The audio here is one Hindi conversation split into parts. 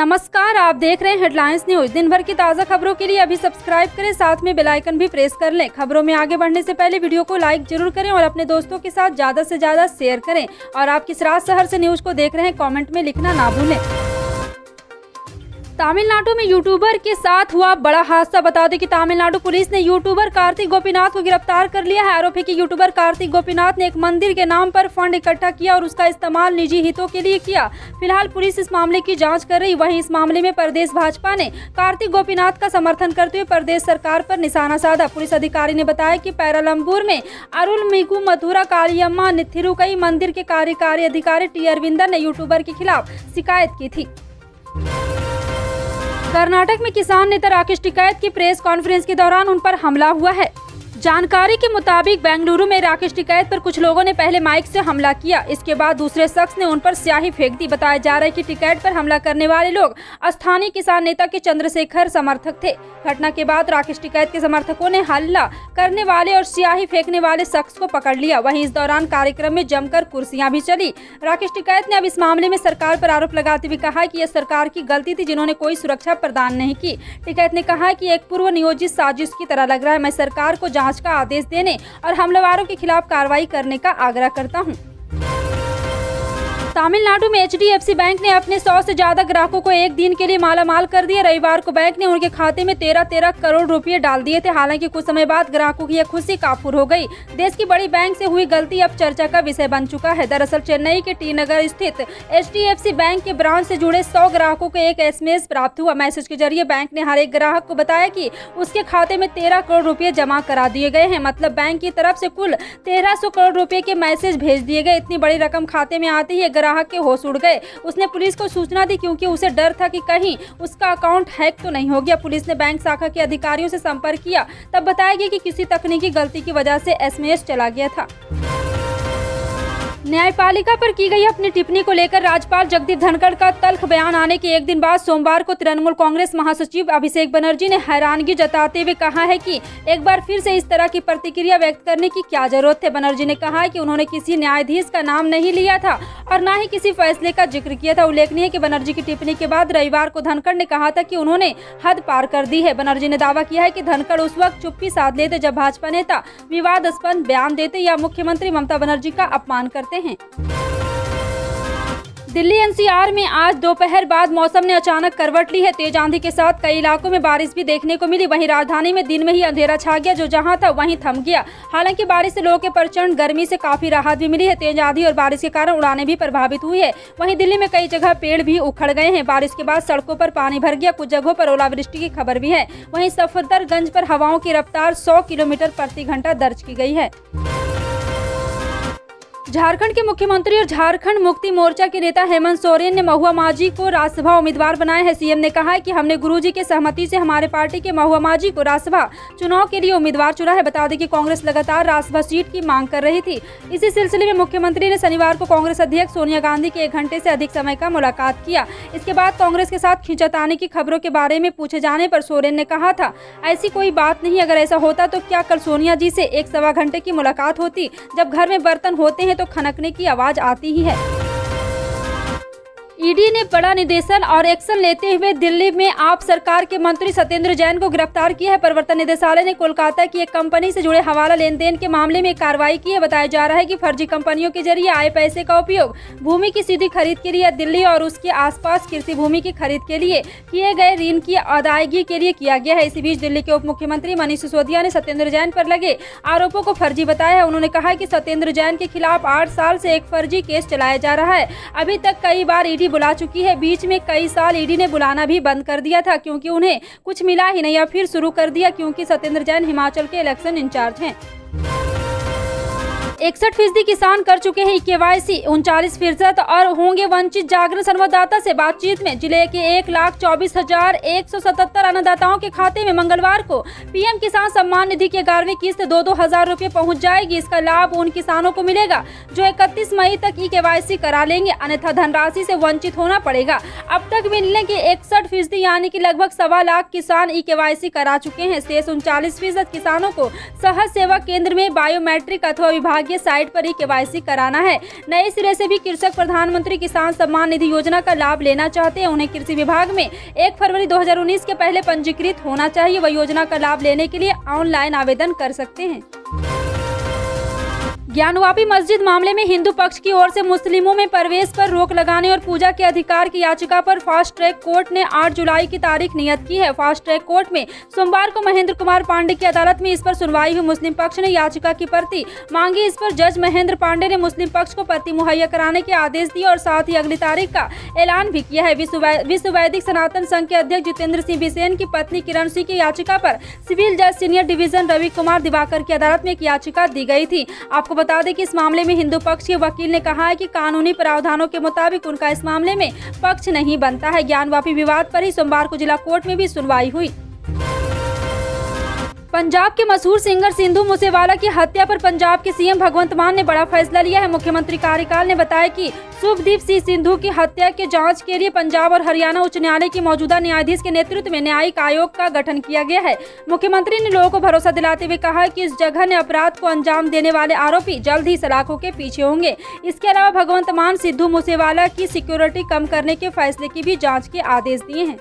नमस्कार, आप देख रहे हैं हेडलाइंस न्यूज। दिन भर की ताज़ा खबरों के लिए अभी सब्सक्राइब करें, साथ में बेल आइकन भी प्रेस कर लें। खबरों में आगे बढ़ने से पहले वीडियो को लाइक जरूर करें और अपने दोस्तों के साथ ज़्यादा से ज़्यादा शेयर करें। और आप किस राज शहर से न्यूज को देख रहे हैं, कमेंट में लिखना ना भूलें। तमिलनाडु में यूट्यूबर के साथ हुआ बड़ा हादसा। बता दें कि तमिलनाडु पुलिस ने यूट्यूबर कार्तिक गोपीनाथ को गिरफ्तार कर लिया है। आरोप है कि यूट्यूबर कार्तिक गोपीनाथ ने एक मंदिर के नाम पर फंड इकट्ठा किया और उसका इस्तेमाल निजी हितों के लिए किया। फिलहाल पुलिस इस मामले की जांच कर रही। वहीं इस मामले में प्रदेश भाजपा ने कार्तिक गोपीनाथ का समर्थन करते हुए प्रदेश सरकार पर निशाना साधा। पुलिस अधिकारी ने बताया कि पेराम्बलूर में अरुलमिगु मथुरा कालियम्मा थिरुकई मंदिर के कार्यकारी अधिकारी टी अरविंदन ने यूट्यूबर के खिलाफ शिकायत की थी। कर्नाटक में किसान नेता राकेश टिकैत की प्रेस कॉन्फ्रेंस के दौरान उन पर हमला हुआ है। जानकारी के मुताबिक बेंगलुरु में राकेश टिकैत पर कुछ लोगों ने पहले माइक से हमला किया। इसके बाद दूसरे शख्स ने उन पर स्याही फेंक दी। बताया जा रहा है कि टिकैत पर हमला करने वाले लोग स्थानीय किसान नेता के चंद्रशेखर समर्थक थे। घटना के बाद राकेश टिकैत के समर्थकों ने हमला करने वाले और स्याही फेंकने वाले शख्स को पकड़ लिया। वहीं इस दौरान कार्यक्रम में जमकर कुर्सियां भी चली। राकेश टिकैत ने अब इस मामले में सरकार पर आरोप लगाते हुए कहा कि यह सरकार की गलती थी, जिन्होंने कोई सुरक्षा प्रदान नहीं की। टिकैत ने कहा कि एक पूर्व नियोजित साजिश की तरह लग रहा है। मैं सरकार को जांच का आदेश देने और हमलावरों के खिलाफ कार्रवाई करने का आग्रह करता हूं। तमिलनाडु में HDFC बैंक ने अपने 100 से ज्यादा ग्राहकों को एक दिन के लिए मालामाल कर दिया। रविवार को बैंक ने उनके खाते में 13 करोड़ रुपए डाल दिए थे। हालांकि कुछ समय बाद ग्राहकों की यह खुशी काफूर हो गई। देश की बड़ी बैंक से हुई गलती अब चर्चा का विषय बन चुका है। दरअसल चेन्नई के टी नगर स्थित HDFC बैंक के ब्रांच से जुड़े 100 ग्राहकों को एक SMS प्राप्त हुआ। मैसेज के जरिए बैंक ने हर एक ग्राहक को बताया कि उसके खाते में 13 करोड़ रुपए जमा करा दिए गए हैं। मतलब बैंक की तरफ से कुल 1300 करोड़ रुपए के मैसेज भेज दिए गए। इतनी बड़ी रकम खाते में आते ही ग्राहक के होश उड़ गए। उसने पुलिस को सूचना दी, क्योंकि उसे डर था कि कहीं उसका अकाउंट हैक तो नहीं हो गया। पुलिस ने बैंक शाखा के अधिकारियों से संपर्क किया, तब बताया गया कि किसी तकनीकी गलती की वजह से SMS चला गया था। न्यायपालिका पर की गई अपनी टिप्पणी को लेकर राज्यपाल जगदीप धनखड़ का तल्ख बयान आने के एक दिन बाद सोमवार को तृणमूल कांग्रेस महासचिव अभिषेक बनर्जी ने हैरानगी जताते हुए कहा है कि एक बार फिर से इस तरह की प्रतिक्रिया व्यक्त करने की क्या जरूरत है। बनर्जी ने कहा कि उन्होंने किसी न्यायाधीश का नाम नहीं लिया था और न ही किसी फैसले का जिक्र किया था। उल्लेखनीय है कि बनर्जी की टिप्पणी के बाद रविवार को धनखड़ ने कहा था कि उन्होंने हद पार कर दी है। बनर्जी ने दावा किया है कि धनखड़ उस वक्त चुप्पी साध लेते जब भाजपा नेता विवादास्पद बयान देते या मुख्यमंत्री ममता बनर्जी का अपमान करते हैं। दिल्ली NCR में आज दोपहर बाद मौसम ने अचानक करवट ली है। तेज आंधी के साथ कई इलाकों में बारिश भी देखने को मिली। वहीं राजधानी में दिन में ही अंधेरा छा गया, जो जहां था वहीं थम गया। हालांकि बारिश से लोगों के प्रचंड गर्मी से काफी राहत भी मिली है। तेज आंधी और बारिश के कारण उड़ानें भी प्रभावित हुई है। वहीं दिल्ली में कई जगह पेड़ भी उखड़ गए हैं। बारिश के बाद सड़कों पर पानी भर गया। कुछ जगहों पर ओलावृष्टि की खबर भी है। वहीं सफदरगंज पर हवाओं की रफ्तार 100 किलोमीटर प्रति घंटा दर्ज की गई है। झारखंड के मुख्यमंत्री और झारखंड मुक्ति मोर्चा के नेता हेमंत सोरेन ने महुआ माझी को राज्यसभा उम्मीदवार बनाया है। सीएम ने कहा है कि हमने गुरुजी के सहमति से हमारे पार्टी के महुआ माझी को राज्यसभा चुनाव के लिए उम्मीदवार चुना है। बता दें कि कांग्रेस लगातार राज्यसभा सीट की मांग कर रही थी। इसी सिलसिले में मुख्यमंत्री ने शनिवार को कांग्रेस अध्यक्ष सोनिया गांधी के 1 घंटे से अधिक समय का मुलाकात किया। इसके बाद कांग्रेस के साथ खींचातानी की खबरों के बारे में पूछे जाने पर सोरेन ने कहा था, ऐसी कोई बात नहीं। अगर ऐसा होता तो क्या कल सोनिया जी से 1-1.25 घंटे की मुलाकात होती? जब घर में बर्तन होते हैं तो खनकने की आवाज आती ही है। ईडी ने बड़ा निदेशन और एक्शन लेते हुए दिल्ली में आप सरकार के मंत्री सत्येंद्र जैन को गिरफ्तार किया है। प्रवर्तन निदेशालय ने कोलकाता की एक कंपनी से जुड़े हवाला लेन देन के मामले में कार्रवाई की है। बताया जा रहा है कि फर्जी कंपनियों के जरिए आए पैसे का उपयोग भूमि की सीधी खरीद के लिए दिल्ली और उसके आसपास कृषि भूमि की खरीद के लिए किए गए ऋण की अदायगी के लिए किया गया है। इसी बीच दिल्ली के उप मुख्यमंत्री मनीष सिसोदिया ने सत्येंद्र जैन पर लगे आरोपों को फर्जी बताया है। उन्होंने कहा कि सत्येंद्र जैन के खिलाफ 8 साल से एक फर्जी केस चलाया जा रहा है। अभी तक कई बार ईडी बुला चुकी है। बीच में कई साल ईडी ने बुलाना भी बंद कर दिया था, क्योंकि उन्हें कुछ मिला ही नहीं, या फिर शुरू कर दिया क्योंकि सत्येंद्र जैन हिमाचल के इलेक्शन इंचार्ज हैं। 61% किसान कर चुके हैं KYC, 39% और होंगे वंचित। जागरण संवाददाता से बातचीत में जिले के 1,24,177 अन्नदाताओं के खाते में मंगलवार को PM किसान सम्मान निधि की 11वीं किस्त 2-2 हजार रुपए पहुंच जाएगी। इसका लाभ उन किसानों को मिलेगा जो 31 मई तक KYC करा लेंगे, अन्यथा धनराशि से वंचित होना पड़ेगा। अब तक मिलने के 61% यानी कि लगभग 1.25 लाख किसान KYC करा चुके हैं। शेष 39% किसानों को सहज सेवा केंद्र में बायोमेट्रिक अथवा विभागीय लिए साइट पर ही KYC कराना है। नए सिरे से भी कृषक प्रधानमंत्री किसान सम्मान निधि योजना का लाभ लेना चाहते हैं, उन्हें कृषि विभाग में 1 फरवरी 2019 के पहले पंजीकृत होना चाहिए। वह योजना का लाभ लेने के लिए ऑनलाइन आवेदन कर सकते हैं। ज्ञानवापी मस्जिद मामले में हिंदू पक्ष की ओर से मुस्लिमों में प्रवेश पर रोक लगाने और पूजा के अधिकार की याचिका पर फास्ट ट्रैक कोर्ट ने 8 जुलाई की तारीख नियत की है। फास्ट ट्रैक कोर्ट में सोमवार को महेंद्र कुमार पांडे की अदालत में इस पर सुनवाई हुई। मुस्लिम पक्ष ने याचिका की प्रति मांगी। इस पर जज महेंद्र पांडे ने मुस्लिम पक्ष को प्रति मुहैया कराने के आदेश दिए और साथ ही अगली तारीख का ऐलान भी किया है। विश्व वैदिक सनातन संघ के अध्यक्ष जितेंद्र सिंह बिसेन की पत्नी किरण सिंह की याचिका पर सिविल जज सीनियर डिवीजन रवि कुमार दिवाकर की अदालत में एक याचिका दी गई थी। आपको बता दें कि इस मामले में हिंदू पक्ष के वकील ने कहा है कि कानूनी प्रावधानों के मुताबिक उनका इस मामले में पक्ष नहीं बनता है। ज्ञानवापी विवाद पर ही सोमवार को जिला कोर्ट में भी सुनवाई हुई। पंजाब के मशहूर सिंगर सिंधु मूसेवाला की हत्या पर पंजाब के सीएम भगवंत मान ने बड़ा फैसला लिया है। मुख्यमंत्री कार्यकाल ने बताया कि शुभदीप सिंह सिंधु की हत्या के जांच के लिए पंजाब और हरियाणा उच्च न्यायालय की मौजूदा न्यायाधीश के नेतृत्व में न्यायिक आयोग का गठन किया गया है। मुख्यमंत्री ने लोगों को भरोसा दिलाते हुए कहा कि इस जघन्य अपराध को अंजाम देने वाले आरोपी जल्द ही सलाखों के पीछे होंगे। इसके अलावा भगवंत मान सिंधु मूसेवाला की सिक्योरिटी कम करने के फैसले की भी जाँच के आदेश दिए हैं।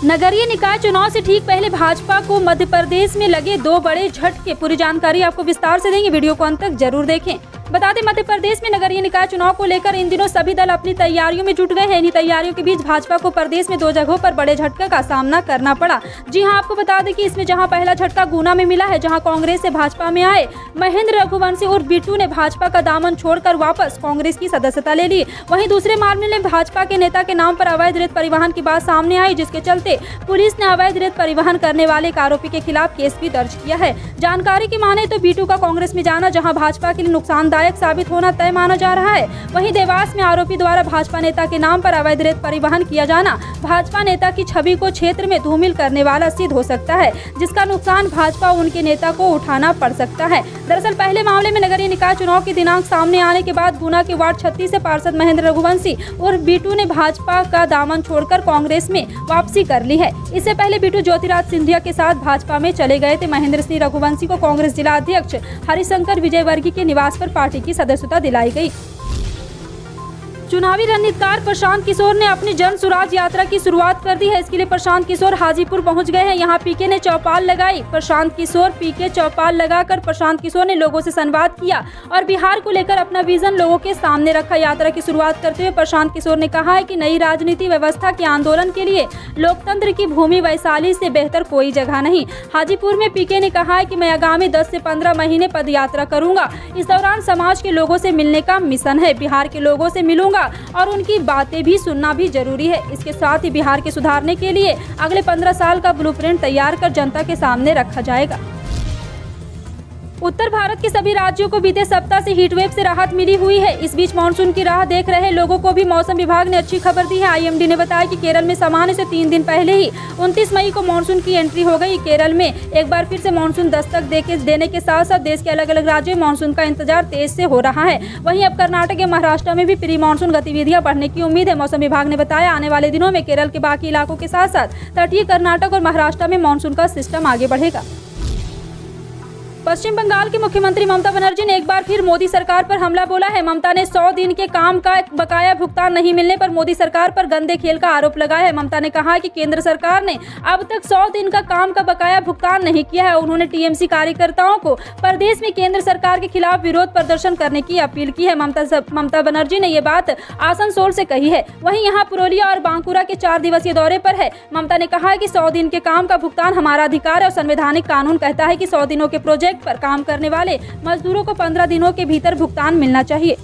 नगरीय निकाय चुनाव से ठीक पहले भाजपा को मध्य प्रदेश में लगे 2 बड़े झटके। पूरी जानकारी आपको विस्तार से देंगे, वीडियो को अंत तक जरूर देखें। बता दें, मध्य प्रदेश में नगरीय निकाय चुनाव को लेकर इन दिनों सभी दल अपनी तैयारियों में जुट गए हैं। इन्हीं तैयारियों के बीच भाजपा को प्रदेश में 2 जगहों पर बड़े झटके का सामना करना पड़ा। जी हां, आपको बता दें कि इसमें जहां पहला झटका गुना में मिला है, जहां कांग्रेस से भाजपा में आए महेंद्र रघुवंशी और बिट्टू ने भाजपा का दामन छोड़कर वापस कांग्रेस की सदस्यता ले ली। वहीं दूसरे मामले में भाजपा के नेता के नाम पर अवैध रेत परिवहन की बात सामने आई, जिसके चलते पुलिस ने अवैध रेत परिवहन करने वाले एक आरोपी के खिलाफ केस भी दर्ज किया है। जानकारी की माने तो बिट्टू का कांग्रेस में जाना जहां भाजपा के लिए नुकसानदायक साबित होना तय माना जा रहा है। वहीं देवास में आरोपी द्वारा भाजपा नेता के नाम पर अवैध रेत परिवहन किया जाना भाजपा नेता की छवि को क्षेत्र में धूमिल करने वाला सिद्ध हो सकता है, जिसका नुकसान भाजपा उनके नेता को उठाना पड़ सकता है। दरअसल पहले मामले में नगरीय निकाय चुनाव के दिनांक सामने आने के बाद गुना के वार्ड 36 से पार्षद महेंद्र रघुवंशी और बिट्टू ने भाजपा का दामन छोड़कर कांग्रेस में वापसी कर ली है। इससे पहले बिट्टू ज्योतिराज सिंधिया के साथ भाजपा में चले गए थे। महेंद्र सिंह रघुवंशी को कांग्रेस जिला अध्यक्ष हरिशंकर विजयवर्गीय के निवास पर पार्टी की सदस्यता दिलाई गई। चुनावी रणनीतिकार प्रशांत किशोर ने अपनी जन सुराज यात्रा की शुरुआत कर दी है। इसके लिए प्रशांत किशोर हाजीपुर पहुंच गए हैं। यहां पीके ने चौपाल लगाई। प्रशांत किशोर पीके चौपाल लगाकर प्रशांत किशोर ने लोगों से संवाद किया और बिहार को लेकर अपना विजन लोगों के सामने रखा। यात्रा की शुरुआत करते हुए प्रशांत किशोर ने कहा है कि नई राजनीति व्यवस्था के आंदोलन के लिए लोकतंत्र की भूमि वैशाली से बेहतर कोई जगह नहीं। हाजीपुर में पीके ने कहा है कि मैं आगामी 10 से 15 महीने पद यात्रा करूंगा। इस दौरान समाज के लोगों से मिलने का मिशन है। बिहार के लोगों से मिलूंगा और उनकी बातें भी सुनना भी जरूरी है। इसके साथ ही बिहार के सुधारने के लिए अगले 15 साल का ब्लूप्रिंट तैयार कर जनता के सामने रखा जाएगा। उत्तर भारत के सभी राज्यों को बीते सप्ताह से हीट वेव से राहत मिली हुई है। इस बीच मानसून की राह देख रहे लोगों को भी मौसम विभाग ने अच्छी खबर दी है। आईएमडी ने बताया कि केरल में सामान्य से 3 दिन पहले ही 29 मई को मानसून की एंट्री हो गई। केरल में एक बार फिर से मानसून दस्तक देने के साथ साथ देश के अलग अलग राज्यों में मानसून का इंतजार तेज से हो रहा है। वहीं अब कर्नाटक या महाराष्ट्र में भी प्री मानसून गतिविधियां बढ़ने की उम्मीद है। मौसम विभाग ने बताया आने वाले दिनों में केरल के बाकी इलाकों के साथ साथ तटीय कर्नाटक और महाराष्ट्र में मानसून का सिस्टम आगे बढ़ेगा। पश्चिम बंगाल की मुख्यमंत्री ममता बनर्जी ने एक बार फिर मोदी सरकार पर हमला बोला है। ममता ने 100 दिन के काम का बकाया भुगतान नहीं मिलने पर मोदी सरकार पर गंदे खेल का आरोप लगाया है। ममता ने कहा कि केंद्र सरकार ने अब तक 100 दिन का काम का बकाया भुगतान नहीं किया है। उन्होंने टीएमसी कार्यकर्ताओं को प्रदेश में केंद्र सरकार के खिलाफ विरोध प्रदर्शन करने की अपील की है। ममता बनर्जी ने ये बात आसनसोल से कही है। वहीं यहाँ पुरुलिया और बांकुरा के 4 दिवसीय दौरे पर है। ममता ने कहा है कि 100 दिन के काम का भुगतान हमारा अधिकार है और संवैधानिक कानून कहता है कि 100 दिनों के प्रोजेक्ट पर काम करने वाले मजदूरों को 15 दिनों के भीतर भुगतान मिलना चाहिए।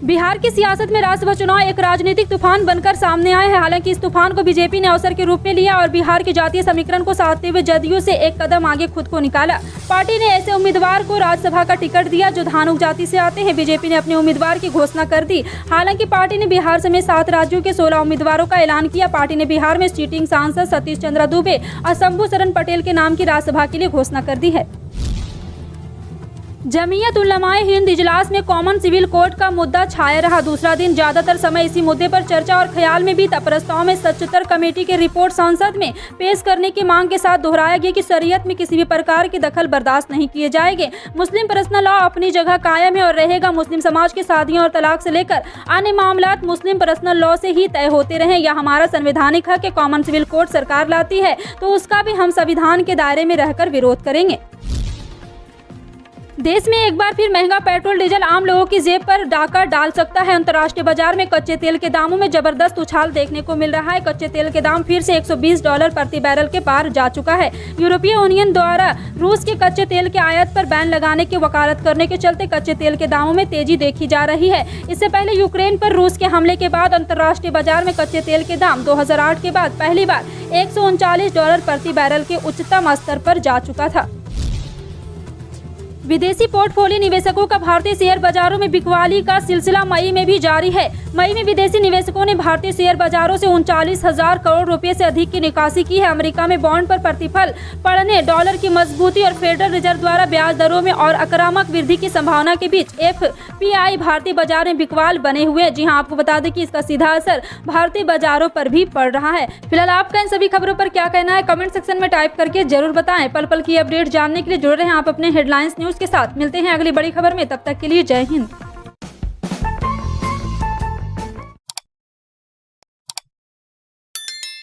बिहार की सियासत में राज्यसभा चुनाव एक राजनीतिक तूफान बनकर सामने आए हैं। हालांकि इस तूफान को बीजेपी ने अवसर के रूप में लिया और बिहार के जातीय समीकरण को साधते हुए जदयू से एक कदम आगे खुद को निकाला। पार्टी ने ऐसे उम्मीदवार को राज्यसभा का टिकट दिया जो धानुक जाति से आते हैं। बीजेपी ने अपने उम्मीदवार की घोषणा कर दी। हालांकि पार्टी ने बिहार समेत 7 राज्यों के 16 उम्मीदवारों का ऐलान किया। पार्टी ने बिहार में सिटिंग सांसद सतीश चंद्र दुबे और शंभू शरण पटेल के नाम की राज्यसभा के लिए घोषणा कर दी है। जमीयत उलमाए हिंद इजलास में कॉमन सिविल कोड का मुद्दा छाया रहा। दूसरा दिन ज्यादातर समय इसी मुद्दे पर चर्चा और ख्याल में बीता। प्रस्ताव में सच्चर कमेटी की रिपोर्ट संसद में पेश करने की मांग के साथ दोहराया गया कि शरीयत में किसी भी प्रकार की दखल बर्दाश्त नहीं किए जाएंगे। मुस्लिम पर्सनल लॉ अपनी जगह कायम है और रहेगा। मुस्लिम समाज की शादियों और तलाक से लेकर अन्य मामलात मुस्लिम पर्सनल लॉ से ही तय होते रहे। यह हमारा संवैधानिक हक है। कॉमन सिविल कोड सरकार लाती है तो उसका भी हम संविधान के दायरे में रहकर विरोध करेंगे। देश में एक बार फिर महंगा पेट्रोल डीजल आम लोगों की जेब पर डाका डाल सकता है। अंतर्राष्ट्रीय बाजार में कच्चे तेल के दामों में जबरदस्त उछाल देखने को मिल रहा है। कच्चे तेल के दाम फिर से $120 प्रति बैरल के पार जा चुका है। यूरोपीय यूनियन द्वारा रूस के कच्चे तेल के आयात पर बैन लगाने की वकालत करने के चलते कच्चे तेल के दामों में तेजी देखी जा रही है। इससे पहले यूक्रेन पर रूस के हमले के बाद अंतर्राष्ट्रीय बाजार में कच्चे तेल के दाम 2008 के बाद पहली बार $139 प्रति बैरल के उच्चतम स्तर पर जा चुका था। विदेशी पोर्टफोलियो निवेशकों का भारतीय शेयर बाजारों में बिकवाली का सिलसिला मई में भी जारी है। मई में विदेशी निवेशकों ने भारतीय शेयर बाजारों से 39,000 करोड़ रुपए से अधिक की निकासी की है। अमेरिका में बॉन्ड पर प्रतिफल पड़ने, डॉलर की मजबूती और फेडरल रिजर्व द्वारा ब्याज दरों में और आक्रामक वृद्धि की संभावना के बीच एफपीआई भारतीय बाजार में बिकवाल बने हुए। जी हां, आपको बता दें कि इसका सीधा असर भारतीय बाजारों पर भी पड़ रहा है। फिलहाल आपका इन सभी खबरों पर क्या कहना है, कमेंट सेक्शन में टाइप करके जरूर बताएं। पल पल की अपडेट जानने के लिए जुड़े रहें आप अपने हेडलाइंस न्यूज के साथ। मिलते हैं अगली बड़ी खबर में, तब तक के लिए जय हिंद।